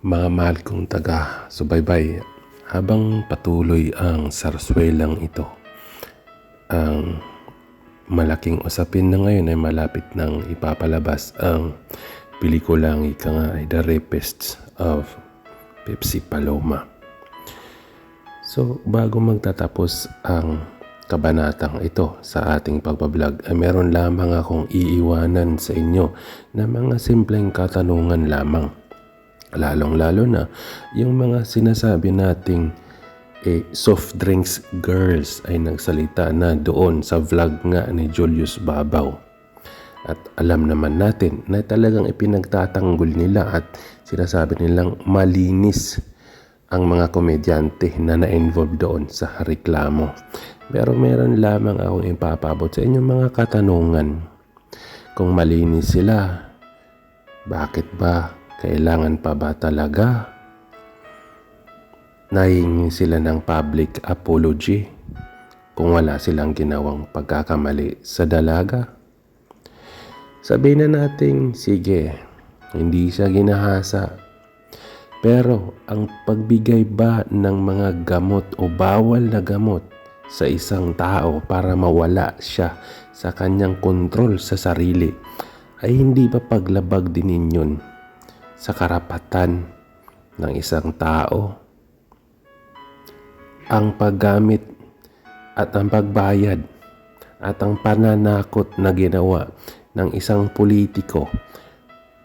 Mga mahal kong taga-subaybay, habang patuloy ang sarswelang ito, ang malaking usapin na ngayon ay malapit nang ipapalabas ang pelikulang ika nga ay The Rapists of Pepsi Paloma. So, bago magtatapos ang kabanatang ito sa ating pagbablog, ay meron lamang akong iiwanan sa inyo na mga simpleng katanungan lamang. Lalong-lalo na yung mga sinasabi nating soft drinks girls ay nagsalita na doon sa vlog nga ni Julius Babaw. At alam naman natin na talagang ipinagtatanggol nila at sinasabi nilang malinis ang mga komedyante na na-involve doon sa reklamo. Pero meron lamang akong ipapabot sa inyong mga katanungan. Kung malinis sila, bakit ba kailangan pa ba talaga nahingi sila ng public apology kung wala silang ginawang pagkakamali sa dalaga? Sabihin na natin, sige, hindi siya ginahasa. Pero ang pagbigay ba ng mga gamot o bawal na gamot sa isang tao para mawala siya sa kanyang kontrol sa sarili ay hindi ba paglabag din ninyon sa karapatan ng isang tao? Ang paggamit at ang pagbayad at ang pananakot na ginawa ng isang politiko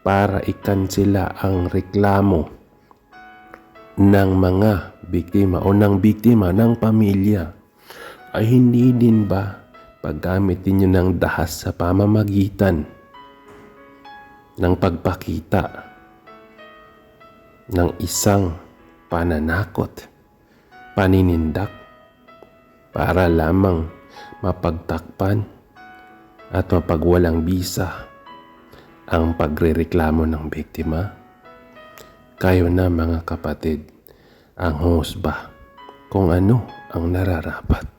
para ikansela ang reklamo ng mga biktima o ng biktima ng pamilya ay hindi din ba paggamit ninyo ng dahas sa pamamagitan ng pagpakita ng isang pananakot, paninindak para lamang mapagtakpan at mapagwalang bisa ang pagrereklamo ng biktima? Kayo na mga kapatid ang husga kung ano ang nararapat.